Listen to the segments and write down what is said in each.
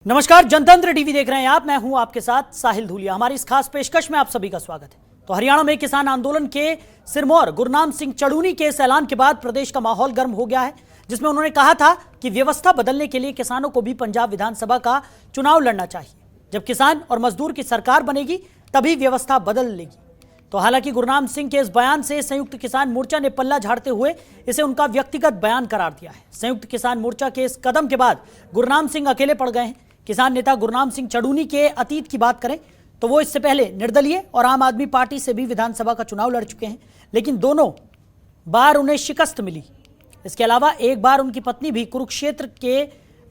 नमस्कार, जनतंत्र टीवी देख रहे हैं आप। मैं हूं आपके साथ साहिल धूलिया। हमारी इस खास पेशकश में आप सभी का स्वागत है। तो हरियाणा में किसान आंदोलन के सिरमौर गुरनाम सिंह चड़ूनी के इस ऐलान के बाद प्रदेश का माहौल गर्म हो गया है, जिसमें उन्होंने कहा था कि व्यवस्था बदलने के लिए किसानों को भी पंजाब विधानसभा का चुनाव लड़ना चाहिए। जब किसान और मजदूर की सरकार बनेगी तभी व्यवस्था बदल लेगी। तो हालांकि गुरनाम सिंह के इस बयान से संयुक्त किसान मोर्चा ने पल्ला झाड़ते हुए इसे उनका व्यक्तिगत बयान करार दिया है। संयुक्त किसान मोर्चा के इस कदम के बाद गुरनाम सिंह अकेले पड़ गए हैं। किसान नेता गुरनाम सिंह चड़ूनी के अतीत की बात करें तो वो इससे पहले निर्दलीय और आम आदमी पार्टी से भी विधानसभा का चुनाव लड़ चुके हैं, लेकिन दोनों बार उन्हें शिकस्त मिली। इसके अलावा एक बार उनकी पत्नी भी कुरुक्षेत्र के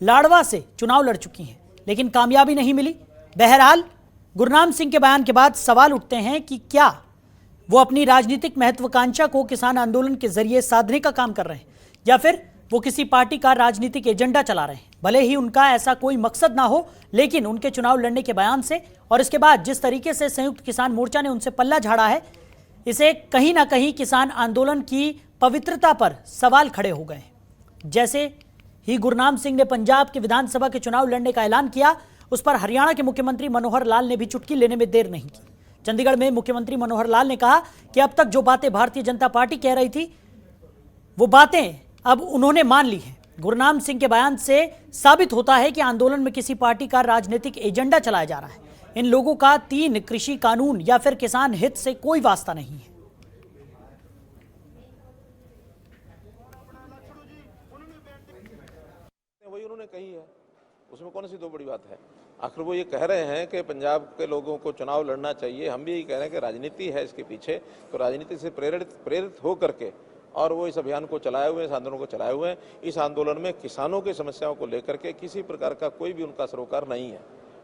लाडवा से चुनाव लड़ चुकी हैं, लेकिन कामयाबी नहीं मिली। बहरहाल गुरनाम सिंह के बयान के बाद सवाल उठते हैं कि क्या वो अपनी राजनीतिक महत्वाकांक्षा को किसान आंदोलन के जरिए साधने का काम कर रहे हैं या फिर वो किसी पार्टी का राजनीतिक एजेंडा चला रहे हैं। भले ही उनका ऐसा कोई मकसद ना हो, लेकिन उनके चुनाव लड़ने के बयान से और इसके बाद जिस तरीके से संयुक्त किसान मोर्चा ने उनसे पल्ला झाड़ा है, इसे कहीं ना कहीं किसान आंदोलन की पवित्रता पर सवाल खड़े हो गए। जैसे ही गुरनाम सिंह ने पंजाब के विधानसभा के चुनाव लड़ने का ऐलान किया, उस पर हरियाणा के मुख्यमंत्री मनोहर लाल ने भी चुटकी लेने में देर नहीं की। चंडीगढ़ में मुख्यमंत्री मनोहर लाल ने कहा कि अब तक जो बातें भारतीय जनता पार्टी कह रही थी, वो बातें अब उन्होंने मान ली हैं। गुरनाम सिंह के बयान से साबित होता है कि आंदोलन में किसी पार्टी का राजनीतिक एजेंडा चलाया जा रहा है। इन लोगों का 3 कृषि कानून या फिर किसान हित से कोई वास्ता नहीं है। वही उन्होंने कही है, उसमें कौन सी दो बड़ी बात है। आखिर वो ये कह रहे हैं कि पंजाब के लोगों को चुनाव लड़ना चाहिए, हम भी यही कह रहे हैं कि राजनीति है इसके पीछे, तो राजनीति से प्रेरित हो करके और वो इस अभियान को चलाए हुए हैं, इस आंदोलन को चलाए हुए हैं। इस आंदोलन में किसानों की समस्याओं को लेकर के किसी प्रकार का कोई भी उनका सरोकार नहीं है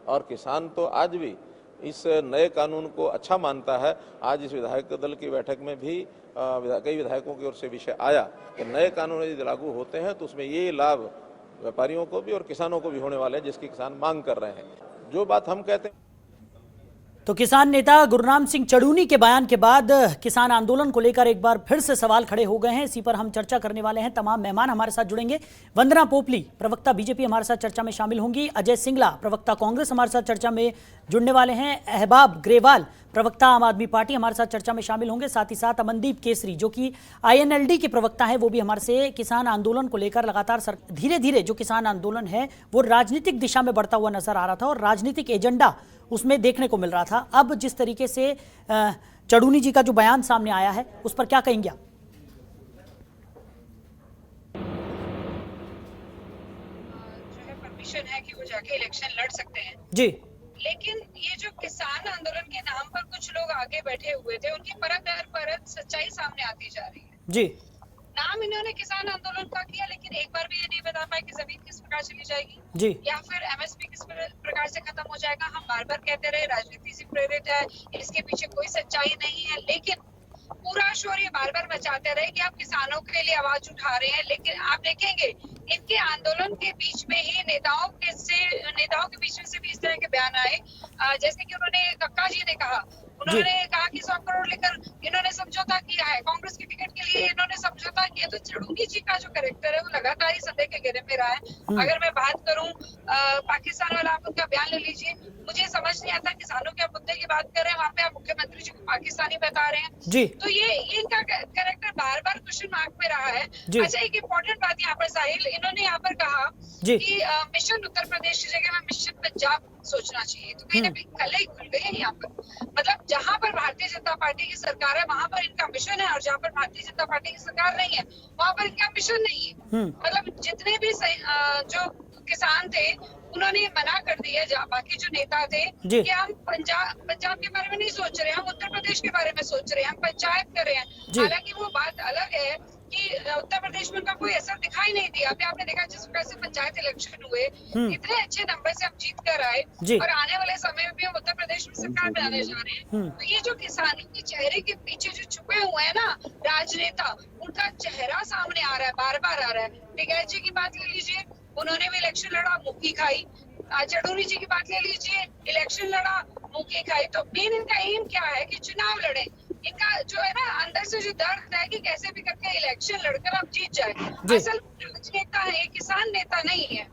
और किसान तो आज भी इस नए कानून को अच्छा मानता है। आज इस विधायक दल की बैठक में भी कई विधायकों की ओर से विषय आया कि नए कानून यदि लागू होते हैं तो उसमें ये लाभ व्यापारियों को भी और किसानों को भी होने वाले हैं, जिसकी किसान मांग कर रहे हैं। जो बात हम कहते हैं, तो किसान नेता गुरनाम सिंह चड़ूनी के बयान के बाद किसान आंदोलन को लेकर एक बार फिर से सवाल खड़े हो गए हैं। इसी पर हम चर्चा करने वाले हैं। तमाम मेहमान हमारे साथ जुड़ेंगे। वंदना पोपली, प्रवक्ता बीजेपी, हमारे साथ चर्चा में शामिल होंगी। अजय सिंगला, प्रवक्ता कांग्रेस, हमारे साथ चर्चा में जुड़ने वाले हैं। अहबाब ग्रेवाल, प्रवक्ता आम आदमी पार्टी, हमारे साथ चर्चा में शामिल होंगे। साथ ही साथ अमनदीप केसरी, जो कि INLD के प्रवक्ता हैं, वो भी हमारे से किसान आंदोलन को लेकर लगातार धीरे धीरे जो किसान आंदोलन है वो राजनीतिक दिशा में बढ़ता हुआ नजर आ रहा था और राजनीतिक एजेंडा उसमें देखने को मिल रहा था। अब जिस तरीके से चड़ूनी जी का जो बयान सामने आया है, उस पर क्या कहेंगे आप? जो है परमिशन है कि वो जाके इलेक्शन लड़ सकते हैं जी, लेकिन ये जो किसान आंदोलन के नाम पर कुछ लोग आगे बैठे हुए थे, उनकी परत दर परत सच्चाई सामने आती जा रही है। जी, नाम इन्होंने किसान आंदोलन का किया, लेकिन एक बार भी ये नहीं बता पाए कि जमीन किस प्रकार चली जाएगी जी, या फिर MSP किस प्रकार से खत्म हो जाएगा। हम बार बार कहते रहे राजनीति से प्रेरित है, इसके पीछे कोई सच्चाई नहीं है, लेकिन पूरा शोर ये बार बार मचाते रहे कि आप किसानों के लिए आवाज उठा रहे हैं। लेकिन आप देखेंगे इनके आंदोलन के बीच में ही नेताओं के बीच में से भी इस तरह के बयान आए, जैसे कि उन्होंने कक्का जी ने कहा, उन्होंने कहा कि 100 करोड़ लेकर इन्होंने समझौता किया है कांग्रेस के टिकट के लिए, इन्होंने समझौता किया। तो चड़ूनी जी का जो कैरेक्टर है वो लगातार ही संदेह के घेरे में रहा है। अगर मैं बात करूं पाकिस्तान वाला, आप उनका बयान ले लीजिए, मुझे समझ नहीं आता किसानों के मुद्दे की बात कर रहे हैं, वहाँ पे आप मुख्यमंत्री जी को पाकिस्तानी बता रहे हैं जी। तो ये इनका कैरेक्टर बार बार क्वेश्चन मार्क में रहा है। अच्छा, एक इम्पोर्टेंट बात यहाँ पर साहिल, इन्होंने यहाँ पर कहा कि मिशन उत्तर प्रदेश की जगह में मिशन पंजाब सोचना चाहिए। तो कहीं ना कहीं कले ही खुल गए हैं यहाँ पर। मतलब जहाँ पर भारतीय जनता पार्टी की सरकार है वहां पर इनका मिशन है और जहाँ पर भारतीय जनता पार्टी की सरकार नहीं है वहां पर इनका मिशन नहीं है। मतलब जितने भी जो किसान थे उन्होंने मना कर दिया, बाकी जो नेता थे कि हम पंजाब के बारे में नहीं सोच रहे, हम उत्तर प्रदेश के बारे में सोच रहे हैं, हम पंचायत कर रहे हैं। हालांकि वो बात अलग है कि उत्तर प्रदेश में उनका कोई असर दिखाई नहीं दिया। अभी आपने देखा जिस प्रकार से पंचायत इलेक्शन हुए, इतने अच्छे नंबर से हम जीत कर आए और आने वाले समय में भी हम उत्तर प्रदेश में सरकार बनाने जा रहे हैं। तो ये जो किसानों के चेहरे के पीछे जो छुपे हुए हैं ना राजनेता, उनका चेहरा सामने आ रहा है, बार बार आ रहा है। टिकैत जी की बात ले लीजिए, उन्होंने भी इलेक्शन लड़ा, मुक्की खाई। चड़ूनी जी की बात ले लीजिए, इलेक्शन लड़ा, मुक्की खाई। तो मेन इनका एम क्या है कि चुनाव लड़े। इनका जो है ना अंदर से जो दर्द है कि कैसे भी करके इलेक्शन लड़कर आप जीत जाए। असल राजनेता है, किसान नेता नहीं है।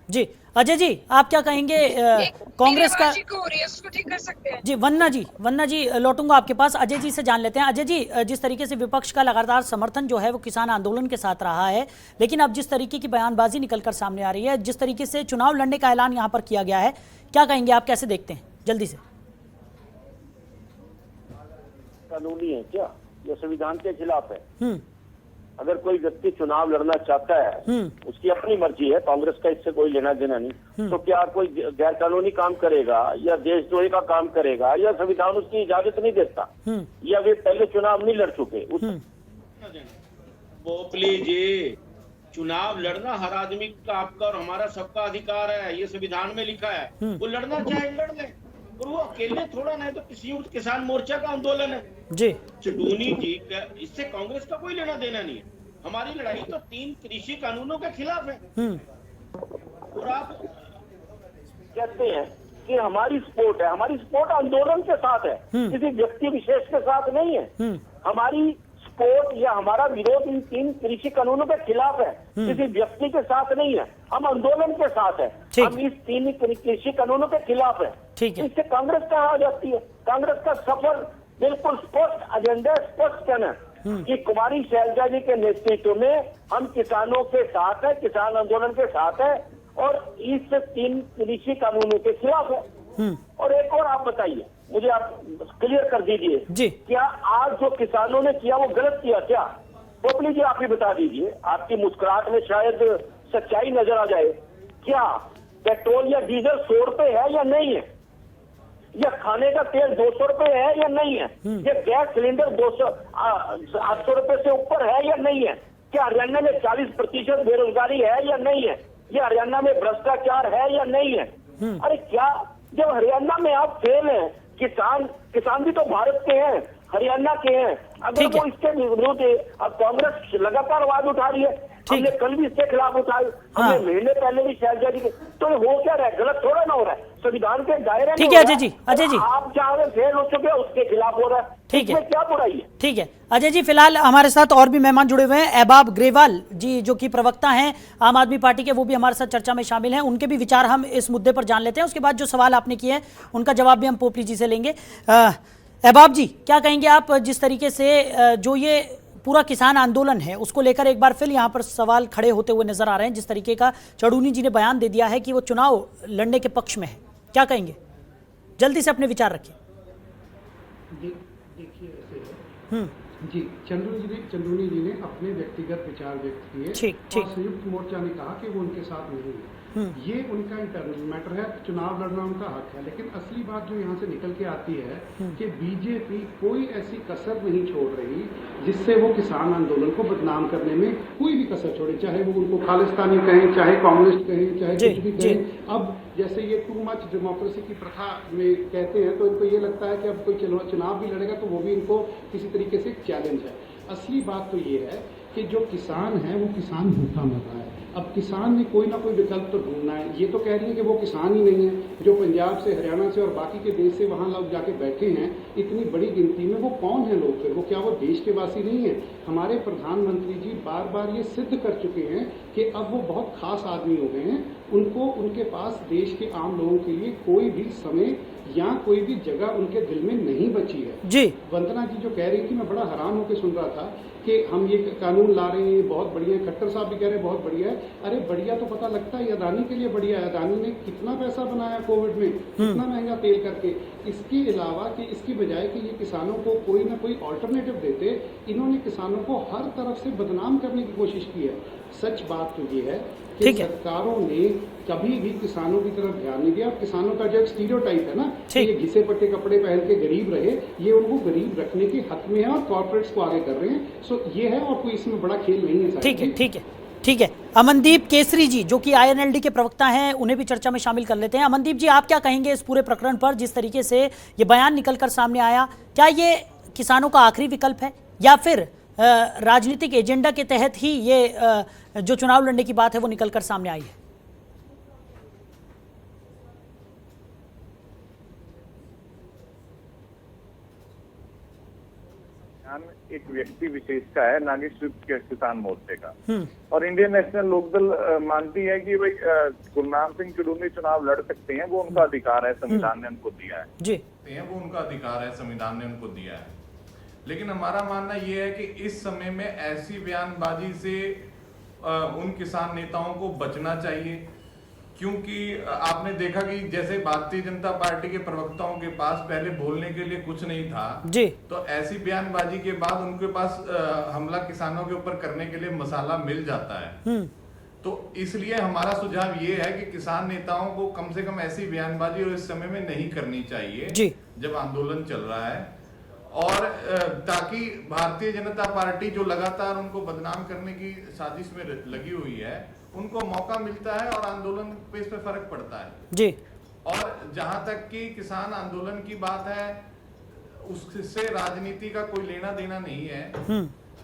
जी, अजय जी आप क्या कहेंगे कांग्रेस का हो रही है उसको ठीक कर सकते हैं? जी वन्ना जी लौटूंगा आपके पास। अजय जी से जान लेते हैं। अजय जी जिस तरीके से विपक्ष का लगातार समर्थन जो है वो किसान आंदोलन के साथ रहा है, लेकिन अब जिस तरीके की बयानबाजी निकलकर सामने आ रही है, जिस तरीके से चुनाव लड़ने का ऐलान यहाँ पर किया गया है, क्या कहेंगे आप, कैसे देखते हैं जल्दी से? कानूनी है क्या? ये संविधान के खिलाफ है। अगर कोई व्यक्ति चुनाव लड़ना चाहता है उसकी अपनी मर्जी है, कांग्रेस का इससे कोई लेना देना नहीं। तो क्या कोई गैर कानूनी काम करेगा या देशद्रोही का काम करेगा या संविधान उसकी इजाजत नहीं देता, या वे पहले चुनाव नहीं लड़ चुके उस पोपली जी, चुनाव लड़ना हर आदमी का, आपका और हमारा सबका अधिकार है, ये संविधान में लिखा है। वो लड़ना चाहे लड़ ले, और वो अकेले थोड़ा नहीं तो संयुक्त किसान मोर्चा का आंदोलन है जी। चडूनी जी इससे कांग्रेस का कोई लेना देना नहीं है। हमारी लड़ाई तो 3 कृषि कानूनों के खिलाफ है। और आप कहते हैं कि हमारी सपोर्ट है, हमारी सपोर्ट आंदोलन के साथ है, किसी व्यक्ति विशेष के साथ नहीं है। हमारी सपोर्ट या हमारा विरोध इन 3 कृषि कानूनों के खिलाफ है, किसी व्यक्ति के साथ नहीं है। हम आंदोलन के साथ है, हम इस 3 कृषि कानूनों के खिलाफ है। इससे कांग्रेस कहाँ आ जाती है? कांग्रेस का सफर बिल्कुल स्पष्ट एजेंडा, स्पष्ट कहना कि कुमारी शैलजा जी के नेतृत्व में हम किसानों के साथ है, किसान आंदोलन के साथ है और इस 3 कृषि कानूनों के खिलाफ है। और एक और आप बताइए, मुझे आप क्लियर कर दीजिए, क्या आज जो किसानों ने किया वो गलत किया क्या? पोपली जी आप ही बता दीजिए, आपकी मुस्कुराहट में शायद सच्चाई नजर आ जाए। क्या पेट्रोल या डीजल 100 रुपए है या नहीं है? या खाने का तेल 200 रुपए है या नहीं है? या गैस सिलेंडर 800 रुपए से ऊपर है या नहीं है? क्या हरियाणा में 40% बेरोजगारी है या नहीं है? या हरियाणा में भ्रष्टाचार है या नहीं है? अरे क्या, जब हरियाणा में आप फेल हैं, किसान भी तो भारत के हैं, हरियाणा के हैं, अगर वो इसके विरुद्ध अब कांग्रेस लगातार आवाज उठा रही है, हमने कल भी इसके खिलाफ उठाई, हमने महीने पहले भी शैलजा जी के, तो ये हो क्या रहा है? गलत थोड़ा ना हो रहा है, संविधान के दायरे में। ठीक है अजय जी, अजय जी आप जहाँ फेल हो चुके हैं उसके खिलाफ हो रहा है, ठीक है, क्या बुराई है? ठीक है अजय जी। फिलहाल हमारे साथ और भी मेहमान जुड़े हुए हैं, एबाब ग्रेवाल जी जो कि प्रवक्ता हैं आम आदमी पार्टी के, वो भी हमारे साथ चर्चा में शामिल हैं। उनके भी विचार हम इस मुद्दे पर जान लेते हैं, उसके बाद जो सवाल आपने किए हैं उनका जवाब भी हम पोपली जी से लेंगे। एबाब जी क्या कहेंगे आप, जिस तरीके से जो ये पूरा किसान आंदोलन है उसको लेकर एक बार फिर यहाँ पर सवाल खड़े होते हुए नजर आ रहे हैं, जिस तरीके का चडूनी जी ने बयान दे दिया है कि वो चुनाव लड़ने के पक्ष में है, क्या कहेंगे? जल्दी से अपने विचार रखिए। देखिए ऐसे है जी, चंदूनी जी ने अपने व्यक्तिगत विचार व्यक्त किए और संयुक्त मोर्चा ने कहा कि वो उनके साथ नहीं है। ये उनका इंटरनल मैटर है, चुनाव लड़ना उनका हक है। लेकिन असली बात जो यहाँ से निकल के आती है कि बीजेपी कोई ऐसी कसर नहीं छोड़ रही जिससे वो किसान आंदोलन को बदनाम करने में कोई भी कसर छोड़े, चाहे वो उनको खालिस्तानी कहें, चाहे कम्युनिस्ट कहें, चाहे कुछ भी कहें। अब जैसे ये टू मच डेमोक्रेसी की प्रथा में कहते हैं, तो इनको ये लगता है कि अब कोई चुनाव भी लड़ेगा तो वो भी इनको किसी तरीके से चैलेंज है। असली बात तो ये है कि जो किसान है वो किसान भूखा मर रहा है। अब किसान ने कोई ना कोई विकल्प तो ढूंढना है। ये तो कह रही है कि वो किसान ही नहीं है जो पंजाब से, हरियाणा से और बाकी के देश से वहां लोग जाके बैठे हैं इतनी बड़ी गिनती में, वो कौन है लोग फिर? वो क्या वो देश के वासी नहीं है? हमारे प्रधानमंत्री जी बार बार ये सिद्ध कर चुके हैं कि अब वो बहुत खास आदमी हो गए हैं। उनको, उनके पास देश के आम लोगों के लिए कोई भी समय या कोई भी जगह उनके दिल में नहीं बची है जी। वंदना जी जो कह रही थी, मैं बड़ा हैरान होकर सुन रहा था कि हम ये कानून ला रहे हैं, बहुत बढ़िया है। खट्टर साहब भी कह रहे हैं बहुत बढ़िया है। अरे बढ़िया तो पता लगता है अदानी के लिए बढ़िया है। अदानी ने कितना पैसा बनाया कोविड में, कितना महंगा तेल करके। इसके अलावा कि इसकी बजाय कि ये किसानों को कोई ना कोई ऑल्टरनेटिव देते, इन्होंने किसानों को हर तरफ से बदनाम करने की कोशिश की है। सच बात तो ये है कि सरकारों ने कभी भी किसानों की तरफ ध्यान नहीं दिया। किसानों का जो एक स्टीरियोटाइप है ना कि ये घिसे पट्टे कपड़े पहन के गरीब रहे, ये उनको गरीब रखने के हक में है और कॉर्पोरेट्स को आगे कर रहे हैं। सो ये है, और कोई इसमें बड़ा खेल नहीं है। ठीक है, ठीक है, ठीक है। अमनदीप केसरी जी जो कि INLD के प्रवक्ता हैं, उन्हें भी चर्चा में शामिल कर लेते हैं। अमनदीप जी आप क्या कहेंगे इस पूरे प्रकरण पर, जिस तरीके से ये बयान निकलकर सामने आया? क्या ये किसानों का आखिरी विकल्प है या फिर राजनीतिक एजेंडा के तहत ही ये जो चुनाव लड़ने की बात है वो निकलकर सामने आई है? ध्यान एक व्यक्ति विशेष का है, ना कि संयुक्त किसान मोर्चे का। और इंडियन नेशनल लोकदल मानती है कि भाई गुरनाम सिंह चुड़ूनी चुनाव लड़ सकते हैं, वो उनका अधिकार है, संविधान ने उनको दिया है जी, वो उनका अधिकार है, संविधान ने उनको दिया है। लेकिन हमारा मानना ये है कि इस समय में ऐसी बयानबाजी से उन किसान नेताओं को बचना चाहिए, क्योंकि आपने देखा कि जैसे भारतीय जनता पार्टी के प्रवक्ताओं के पास पहले बोलने के लिए कुछ नहीं था जी, तो ऐसी बयानबाजी के बाद उनके पास हमला किसानों के ऊपर करने के लिए मसाला मिल जाता है। तो इसलिए हमारा सुझाव ये है कि किसान नेताओं को कम से कम ऐसी बयानबाजी और इस समय में नहीं करनी चाहिए जी, जब आंदोलन चल रहा है, और ताकि भारतीय जनता पार्टी जो लगातार उनको बदनाम करने की साजिश में लगी हुई है, उनको मौका मिलता है और आंदोलन पे इस पे फर्क पड़ता है जी। और जहां तक कि किसान आंदोलन की बात है, उससे राजनीति का कोई लेना देना नहीं है।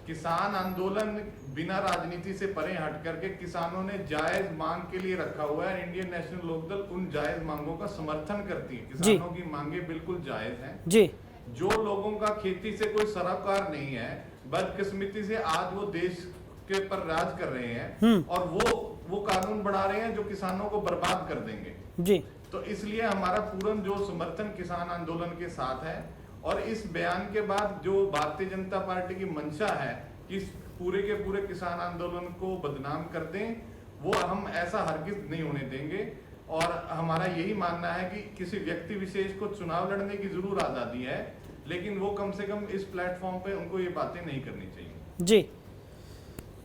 किसान आंदोलन बिना राजनीति से परे हट करके किसानों ने जायज मांग के लिए रखा हुआ है। इंडियन नेशनल लोकदल उन जायज मांगों का समर्थन करती है। किसानों की मांगे बिल्कुल जायज हैं जी। जो लोगों का खेती से कोई सरोकार नहीं है, बदकिस्मती से आज वो देश के पर राज कर रहे हैं और वो कानून बना रहे हैं जो किसानों को बर्बाद कर देंगे जी। तो इसलिए हमारा पूर्ण जो समर्थन किसान आंदोलन के साथ है। और इस बयान के बाद जो भारतीय जनता पार्टी की मंशा है कि पूरे के पूरे किसान आंदोलन को बदनाम कर दें, वो हम ऐसा हरगिज नहीं होने देंगे। और हमारा यही मानना है कि किसी व्यक्ति विशेष को चुनाव लड़ने की जरूर आजादी है, लेकिन वो कम से कम इस प्लेटफॉर्म पे उनको ये बातें नहीं करनी चाहिए। जी,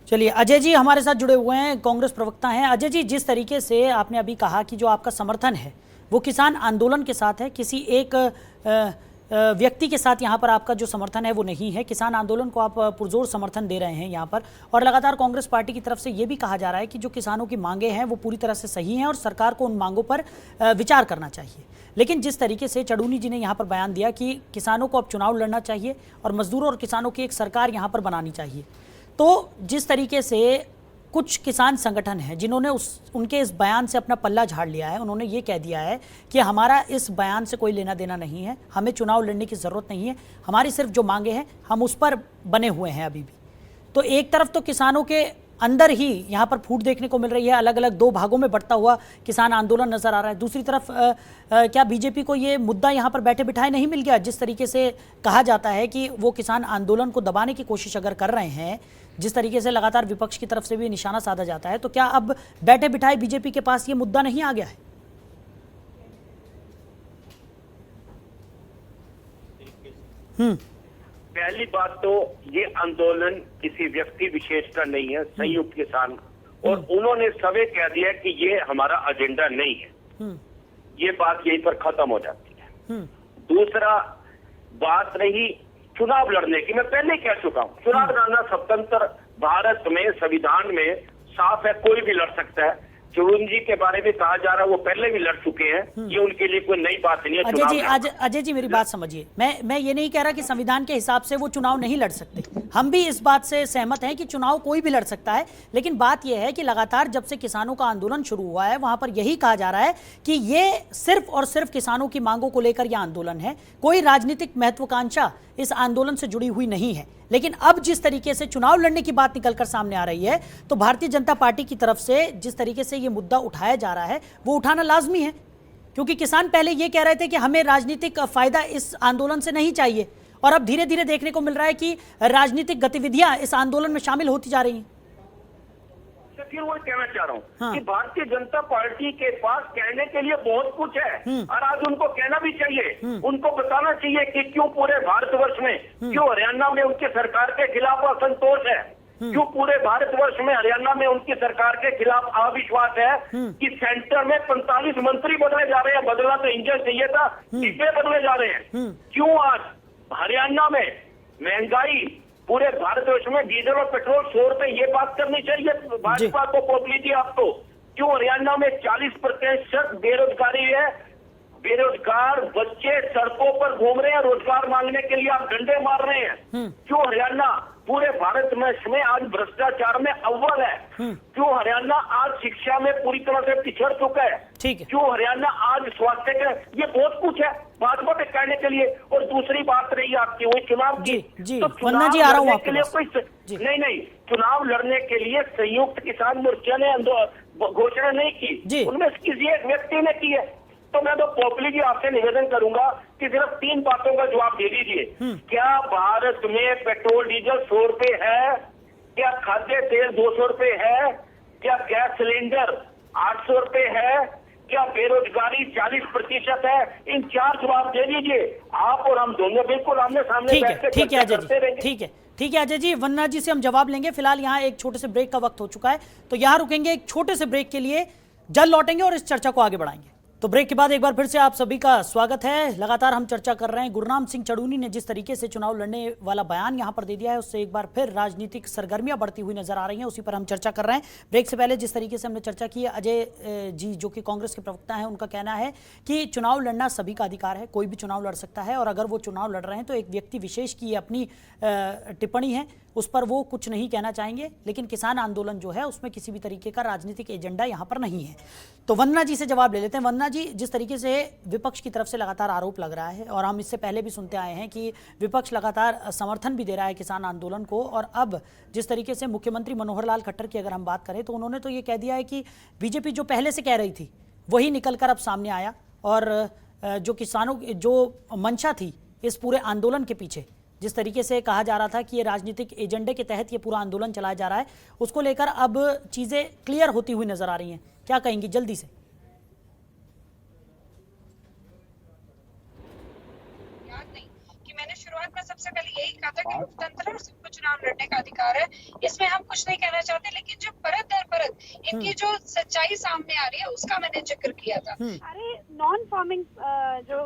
चलिए अजय जी हमारे साथ जुड़े हुए हैं, कांग्रेस प्रवक्ता हैं। अजय जी, जिस तरीके से आपने अभी कहा कि जो आपका समर्थन है वो किसान आंदोलन के साथ है, किसी एक व्यक्ति के साथ यहाँ पर आपका जो समर्थन है वो नहीं है, किसान आंदोलन को आप पुरजोर समर्थन दे रहे हैं यहाँ पर। और लगातार कांग्रेस पार्टी की तरफ से ये भी कहा जा रहा है कि जो किसानों की मांगे हैं वो पूरी तरह से सही हैं और सरकार को उन मांगों पर विचार करना चाहिए। लेकिन जिस तरीके से चड़ूनी जी ने यहाँ पर बयान दिया कि किसानों को अब चुनाव लड़ना चाहिए और मजदूरों और किसानों की एक सरकार यहाँ पर बनानी चाहिए, तो जिस तरीके से कुछ किसान संगठन हैं जिन्होंने उनके इस बयान से अपना पल्ला झाड़ लिया है, उन्होंने ये कह दिया है कि हमारा इस बयान से कोई लेना देना नहीं है, हमें चुनाव लड़ने की ज़रूरत नहीं है, हमारी सिर्फ जो मांगे हैं हम उस पर बने हुए हैं अभी भी। तो एक तरफ तो किसानों के अंदर ही यहाँ पर फूट देखने को मिल रही है, अलग अलग दो भागों में बढ़ता हुआ किसान आंदोलन नजर आ रहा है। दूसरी तरफ क्या बीजेपी को ये मुद्दा यहाँ पर बैठे बिठाए नहीं मिल गया? जिस तरीके से कहा जाता है कि वो किसान आंदोलन को दबाने की कोशिश अगर कर रहे हैं, जिस तरीके से लगातार विपक्ष की तरफ से भी निशाना साधा जाता है, तो क्या अब बैठे बिठाए बीजेपी के पास ये मुद्दा नहीं आ गया है? पहली बात तो ये आंदोलन किसी व्यक्ति विशेष का नहीं है, संयुक्त किसान, और उन्होंने सभी कह दिया कि ये हमारा एजेंडा नहीं है। ये बात यहीं पर खत्म हो जाती है। दूसरा बात रही चुनाव लड़ने की, मैं पहले कह चुका हूँ, चुनाव लड़ना स्वतंत्र भारत में संविधान में साफ है, कोई भी लड़ सकता है। चुड़ूनी जी के बारे में कहा जा रहा है वो पहले भी लड़ चुके हैं, ये उनके लिए कोई नई बात नहीं है। अजय जी मेरी बात समझिए, मैं ये नहीं कह रहा कि संविधान के हिसाब से वो चुनाव नहीं लड़ सकते, हम भी इस बात से सहमत हैं कि चुनाव कोई भी लड़ सकता है। लेकिन बात यह है कि लगातार जब से किसानों का आंदोलन शुरू हुआ है वहां पर यही कहा जा रहा है कि ये सिर्फ और सिर्फ किसानों की मांगों को लेकर यह आंदोलन है, कोई राजनीतिक महत्वाकांक्षा इस आंदोलन से जुड़ी हुई नहीं है। लेकिन अब जिस तरीके से चुनाव लड़ने की बात निकलकर सामने आ रही है, तो भारतीय जनता पार्टी की तरफ से जिस तरीके से ये मुद्दा उठाया जा रहा है वो उठाना लाजमी है, क्योंकि किसान पहले ये कह रहे थे कि हमें राजनीतिक फायदा इस आंदोलन से नहीं चाहिए, और अब धीरे धीरे देखने को मिल रहा है कि राजनीतिक गतिविधियां इस आंदोलन में शामिल होती जा रही हैं। फिर वो कहना चाह रहा हूँ कि भारतीय जनता पार्टी के पास कहने के लिए बहुत कुछ है और आज उनको कहना भी चाहिए। उनको बताना चाहिए कि क्यों पूरे भारतवर्ष में, क्यों हरियाणा में उनकी सरकार के खिलाफ असंतोष है, क्यों पूरे भारतवर्ष में हरियाणा में उनकी सरकार के खिलाफ अविश्वास है कि सेंटर में 45 मंत्री बदले जा रहे हैं। बदला तो इंजन चाहिए था, डिब्बे बदले जा रहे हैं। क्यों आज हरियाणा में महंगाई, पूरे भारतवर्ष में डीजल और पेट्रोल 100 रुपए, ये बात करनी चाहिए भाजपा को, पॉपुलिटी आपको। क्यों हरियाणा में 40% बेरोजगारी है, बेरोजगार बच्चे सड़कों पर घूम रहे हैं, रोजगार मांगने के लिए आप डंडे मार रहे हैं। क्यों हरियाणा पूरे भारत में आज भ्रष्टाचार में अव्वल है? क्यों हरियाणा आज शिक्षा में पूरी तरह से पिछड़ चुका है? ठीक है। क्यों हरियाणा आज स्वास्थ्य के, ये बहुत कुछ है भाजपा पे कहने के लिए। और दूसरी बात रही आपकी वही चुनाव की, जी तो वंदना जी आ रहा हूँ आपके लिए कोई नहीं, चुनाव लड़ने के लिए संयुक्त किसान मोर्चा ने घोषणा नहीं की, उनमें किसी एक व्यक्ति ने की है। तो मैं तो पोपली जी आपसे निवेदन करूंगा कि सिर्फ 3 बातों का जवाब दे दीजिए। क्या भारत में पेट्रोल डीजल 100 रुपए है? क्या खाद्य तेल 200 रुपए है? क्या गैस सिलेंडर 800 रुपए है? क्या बेरोजगारी 40% है? इन 4 जवाब दे दीजिए आप और हम दोनों बिल्कुल आमने सामने बैठ के ठीक है अजय जी, ठीक है अजय जी, वंदना जी से हम जवाब लेंगे। फिलहाल यहाँ एक छोटे से ब्रेक का वक्त हो चुका है, तो यहाँ रुकेंगे एक छोटे से ब्रेक के लिए, जल्द लौटेंगे और इस चर्चा को आगे बढ़ाएंगे। तो ब्रेक के बाद एक बार फिर से आप सभी का स्वागत है। लगातार हम चर्चा कर रहे हैं गुरनाम सिंह चड़ूनी ने जिस तरीके से चुनाव लड़ने वाला बयान यहां पर दे दिया है, उससे एक बार फिर राजनीतिक सरगर्मियां बढ़ती हुई नजर आ रही हैं, उसी पर हम चर्चा कर रहे हैं। ब्रेक से पहले जिस तरीके से हमने चर्चा की, अजय जी जो कि कांग्रेस के प्रवक्ता हैं, उनका कहना है कि चुनाव लड़ना सभी का अधिकार है, कोई भी चुनाव लड़ सकता है, और अगर वो चुनाव लड़ रहे हैं तो एक व्यक्ति विशेष की अपनी टिप्पणी है, उस पर वो कुछ नहीं कहना चाहेंगे। लेकिन किसान आंदोलन जो है उसमें किसी भी तरीके का राजनीतिक एजेंडा यहाँ पर नहीं है। तो वंदना जी से जवाब ले लेते हैं। वंदना जी, जिस तरीके से विपक्ष की तरफ से लगातार आरोप लग रहा है, और हम इससे पहले भी सुनते आए हैं कि विपक्ष लगातार समर्थन भी दे रहा है किसान आंदोलन को, और अब जिस तरीके से मुख्यमंत्री मनोहर लाल खट्टर की अगर हम बात करें तो उन्होंने तो ये कह दिया है कि बीजेपी जो पहले से कह रही थी वही निकलकर अब सामने आया, और जो किसानों जो मंशा थी इस पूरे आंदोलन के पीछे, जिस तरीके से कहा जा रहा था कि ये राजनीतिक एजेंडे के तहत ये पूरा आंदोलन चलाया जा रहा है, उसको लेकर अब चीजें क्लियर होती हुई नजर आ रही हैं। क्या कहेंगी जल्दी से? याद नहीं कि मैंने शुरुआत में सबसे पहले यही कहा था कि लोकतंत्र और सबको चुनाव लड़ने का अधिकार है, इसमें हम कुछ नहीं कहना चाहते, लेकिन जो परत दर परत इनकी जो सच्चाई सामने आ रही है उसका मैंने जिक्र किया था। अरे नॉन फार्मिंग जो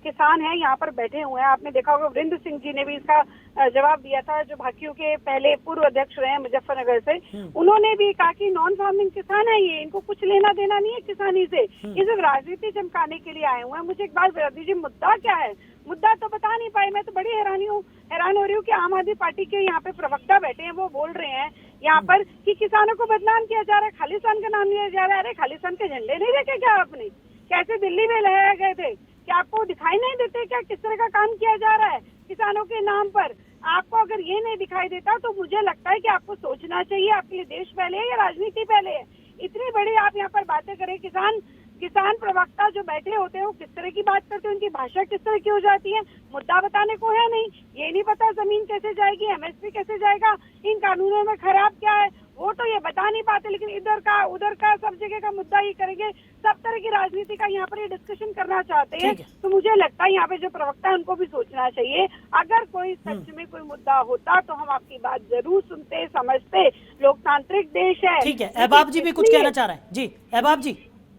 किसान हैं यहाँ पर बैठे हुए हैं, आपने देखा होगा वीरेंद्र सिंह जी ने भी इसका जवाब दिया था, जो भाकियों के पहले पूर्व अध्यक्ष रहे हैं मुजफ्फरनगर से, उन्होंने भी कहा कि नॉन फार्मिंग किसान है ये, इनको कुछ लेना देना नहीं है किसानी से, ये सिर्फ राजनीति चमकाने के लिए आए हुए हैं। मुझे एक बात बता दीजिए, मुद्दा क्या है? मुद्दा तो बता नहीं पाए। मैं तो बड़ी हैरान हो रही हूँ कि आम आदमी पार्टी के यहाँ पे प्रवक्ता बैठे हैं, वो बोल रहे हैं यहाँ पर कि किसानों को बदनाम किया जा रहा है, खालिस्तान का नाम लिया जा रहा है। अरे खालिस्तान के झंडे नहीं देखे क्या आपने? कैसे दिल्ली में लहराए गए थे? क्या आपको दिखाई नहीं देते क्या किस तरह का काम किया जा रहा है किसानों के नाम पर? आपको अगर ये नहीं दिखाई देता तो मुझे लगता है कि आपको सोचना चाहिए, आपके लिए देश पहले है या राजनीति पहले है? इतनी बड़ी आप यहाँ पर बातें करें। किसान प्रवक्ता जो बैठे होते हैं वो किस तरह की बात करते हैं, उनकी भाषा किस तरह की हो जाती है? मुद्दा बताने को है नहीं, ये नहीं पता जमीन कैसे जाएगी, एमएसपी कैसे जाएगा, इन कानूनों में खराब क्या है, वो तो ये बता नहीं पाते, लेकिन इधर का उधर का सब जगह का मुद्दा ही करेंगे। सब तरह की राजनीति का यहाँ पर ये डिस्कशन करना चाहते हैं। तो मुझे लगता है यहाँ पे जो प्रवक्ता है उनको भी सोचना चाहिए। अगर कोई सच में कोई मुद्दा होता तो हम आपकी बात जरूर सुनते समझते। लोकतांत्रिक देश है। ठीक है, अहबाब जी भी कुछ कहना चाह रहे हैं। जी अहबाब जी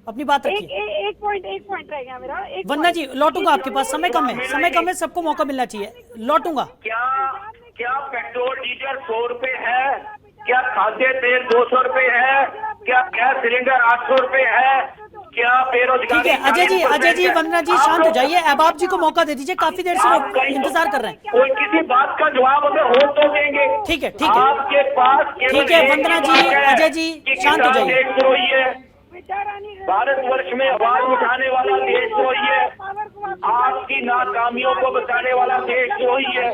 अपनी बात रखिए। एक पॉइंट रह गया मेरा। वंदना जी लौटूंगा आपके पास, समय कम है, सबको मौका मिलना चाहिए, लौटूंगा। क्या पेट्रोल डीजल 100 रुपए है? क्या खाद्य तेल 200 रुपए है? क्या गैस सिलेंडर 800 रुपए है? क्या बेरोजगारी? ठीक है अजय जी वंदना जी शांत हो जाइए, अहबाब जी को मौका दे दीजिए, काफी देर से लोग इंतजार कर रहे हैं। कोई किसी बात का जवाब हमें हो तो देंगे। ठीक है आपके पास ठीक है वंदना जी, अजय जी शांत हो जाइए। भारतवर्ष में आवाज उठाने वाला देश वही है, आपकी नाकामियों को बचाने वाला देश वही है।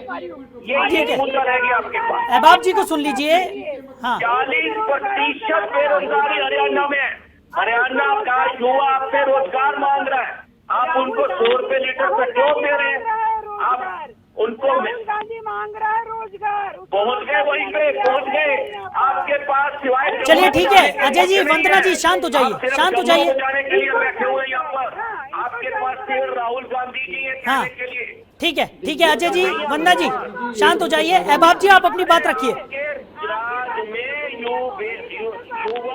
ये मुद्दा रह गया आपके पास। अहबाब जी को सुन लीजिए। हाँ 40% बेरोजगारी हरियाणा में। हरियाणा का युवा आपसे रोजगार मांग रहा है, आप उनको 100 रुपए लीटर पेट्रोल दे रहे हैं, आप उनको गांधी मांग रहा है रोजगार। पहुंच गए वहीं पे, पहुंच गए आपके पास सिवाय। चलिए ठीक है अजय जी वंदना जी शांत हो जाइए, शांत हो जाइए। जाने के लिए बैठे हुए यहाँ पर, आपके पास सिर्फ राहुल गांधी जी है हाँ के लिए। ठीक है अजय जी वंदना जी शांत हो जाइए। अहबाब जी आप अपनी बात रखिए।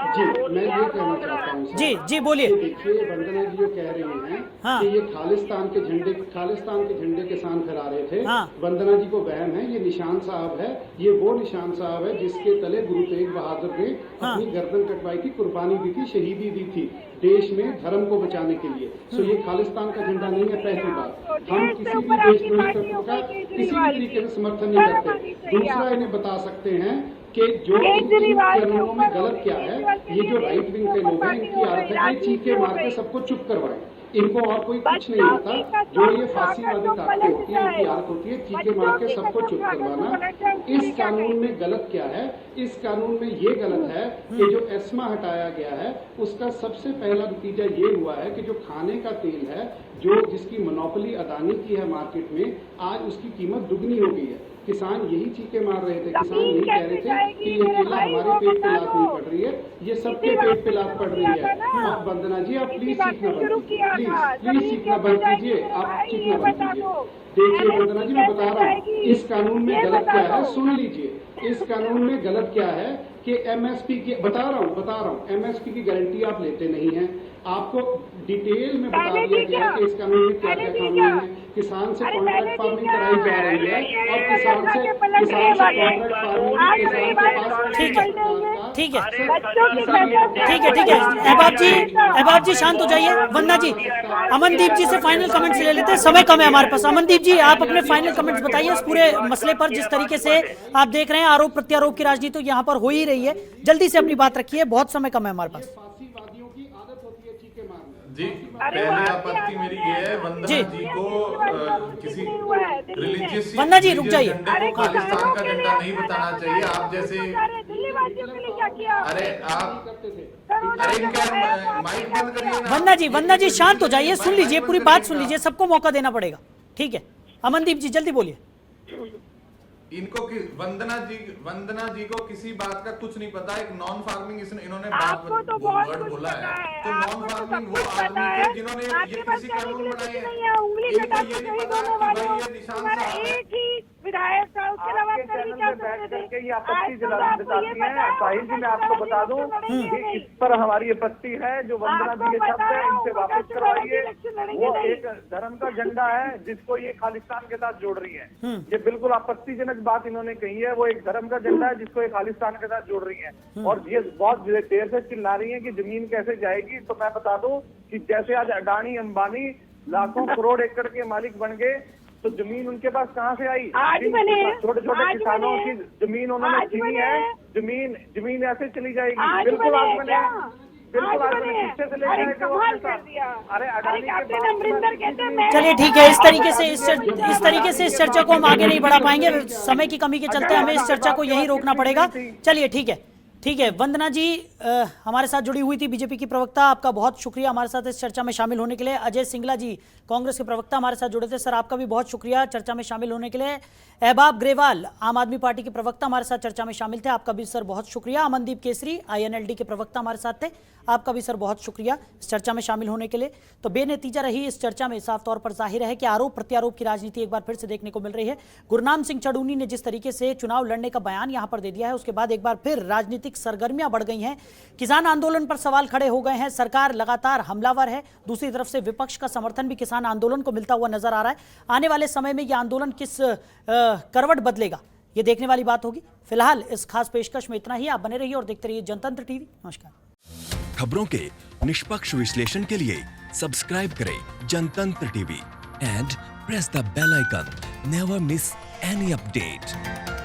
जी मैं ये कहना चाहता हूँ जी बोलिए। देखिए वंदना जी जो कह रही हैं हाँ। कि ये खालिस्तान के झंडे किसान फहरा रहे थे। हाँ। वंदना जी को वहम है, ये निशान साहब है, ये वो निशान साहब है जिसके तले गुरु तेग बहादुर ने अपनी गर्दन कटवाई थी, कुर्बानी दी थी, शहीदी दी थी देश में धर्म को बचाने के लिए। सो ये खालिस्तान का झंडा नहीं है, पहली बात। हम किसी भी देशद्रोही तत्व का किसी भी तरीके से समर्थन नहीं करते। दूसरा इन्हें बता सकते हैं कि जो कानूनों में गलत क्या है, ये जो राइट विंग के लोग हैं इनकी आदत है कि चीखे मार के सबको चुप करवाएं। इनको और कोई कुछ नहीं आता। जो ये फांसीवादी ताकतें होती है, इनकी आदत होती है चीखे मार के सबको चुप करवाना। इस कानून में गलत क्या है? इस कानून में ये गलत है कि जो एस्मा हटाया गया है उसका सबसे पहला नतीजा ये हुआ है कि जो खाने का तेल है, जो जिसकी मोनोपोली अदानी की है मार्केट में, आज उसकी कीमत दुगनी हो गई है। किसान यही चीखे मार रहे थे, किसान यही कह रहे थे कि ये केला हमारे पेट पे लात नहीं पड़ रही है, ये सबके पेट पे लात पड़ रही है। आप वंदना जी आप प्लीज सीखना बंद कीजिए, प्लीज सीखना बंद कीजिए, आप सीखना बंद कीजिए। देखिए वंदना जी मैं बता रहा हूँ इस कानून में गलत क्या है, सुन लीजिए। इस कानून में गलत क्या है कि एमएसपी की बता रहा हूँ एमएसपी की गारंटी आप लेते नहीं हैं। आपको डिटेल में बता दिया गया कि इस कानून में क्या क्या कानून है। किसान से कॉन्ट्रैक्ट फार्मिंग कराई जा रही है और किसान से कॉन्ट्रैक्ट फार्मिंग किसान के पास ठीक है। अहबाब जी शांत हो जाइए। वंदना जी, अमनदीप जी से फाइनल कमेंट्स ले लेते हैं, समय कम है हमारे पास। अमनदीप जी आप अपने फाइनल कमेंट्स बताइए इस पूरे मसले पर। जिस तरीके से आप देख रहे हैं आरोप प्रत्यारोप की राजनीति यहाँ पर हो ही रही है, जल्दी से अपनी बात रखिए, बहुत समय कम है हमारे पास। फांसीवादियों की आदत होती है चीखे मारना। जी पहले आपत्ति मेरी ये है वंदना जी को किसी रिलीजियस वंदना जी रुक जाइए। खालिस्तान का झंडा नहीं बताना चाहिए। आप जैसे अरे इनका माइक बंद करिए ना। वंदना जी शांत हो जाइए, सुन लीजिए, पूरी बात सुन लीजिए, सबको मौका देना पड़ेगा। ठीक है अमनदीप जी जल्दी बोलिए। इनको वंदना जी को किसी बात का कुछ नहीं पता। एक नॉन फार्मिंग इन्होंने वर्ड बोला है, तो नॉन फार्मिंग वो आदमी थे जिन्होंने ये कृषि कानून बनाए हैं। इनको ये नहीं पता कि भाई ये निशान साहब है। विधायक था, उसके अलावा करके ये आपत्ति जताती है। साहिल जी मैं आपको बता दूं कि इस पर हमारी आपत्ति है। जो वंदना जी के शब्द है इनसे वापस करवाइए। वो एक धर्म का झंडा है जिसको ये खालिस्तान के साथ जोड़ रही है। ये बिल्कुल आपत्तिजनक बात इन्होंने कही है। वो एक धर्म का झंडा है जिसको ये खालिस्तान के साथ जोड़ रही है। और ये बहुत देर से चिल्ला रही है कि जमीन कैसे जाएगी। तो मैं बता दूं कि जैसे आज अडानी अंबानी लाखों करोड़ एकड़ के मालिक बन गए, तो जमीन उनके पास कहाँ से आई? छोटे छोटे किसानों की जमीन उन्होंने छीनी है। जमीन ऐसे चली जाएगी। बिल्कुल आज मैंने पीछे से ले चलिए ठीक है, इस तरीके से इस चर्चा को हम आगे नहीं बढ़ा पाएंगे, समय की कमी के चलते हमें इस चर्चा को यहीं रोकना पड़ेगा। चलिए ठीक है वंदना जी हमारे साथ जुड़ी हुई थी, बीजेपी की प्रवक्ता, आपका बहुत शुक्रिया हमारे साथ इस चर्चा में शामिल होने के लिए। अजय सिंगला जी कांग्रेस के प्रवक्ता हमारे साथ जुड़े थे, सर आपका भी बहुत शुक्रिया चर्चा में शामिल होने के लिए। अहबाब ग्रेवाल आम आदमी पार्टी के प्रवक्ता हमारे साथ चर्चा में शामिल थे, आपका भी सर बहुत शुक्रिया। अमनदीप केसरी INLD के प्रवक्ता हमारे साथ थे, आपका भी सर बहुत शुक्रिया इस चर्चा में शामिल होने के लिए। तो बेनतीजा रही इस चर्चा में साफ तौर पर जाहिर है कि आरोप प्रत्यारोप की राजनीति एक बार फिर से देखने को मिल रही है। गुरनाम सिंह चड़ूनी ने जिस तरीके से चुनाव लड़ने का बयान यहां पर दे दिया है, उसके बाद एक बार फिर राजनीतिक सरगर्मियां बढ़ गई हैं। किसान आंदोलन पर सवाल खड़े हो गए हैं, सरकार लगातार हमलावर है, दूसरी तरफ से विपक्ष का समर्थन भी किसान आंदोलन को मिलता हुआ नजर आ रहा है। आने वाले समय में यह आंदोलन किस करवट बदलेगा ये देखने वाली बात होगी। फिलहाल इस खास पेशकश में इतना ही। आप बने रहिए और देखते रहिए जनतंत्र टीवी। नमस्कार। खबरों के निष्पक्ष विश्लेषण के लिए सब्सक्राइब करें Jantantra TV and press the bell icon. Never miss any update.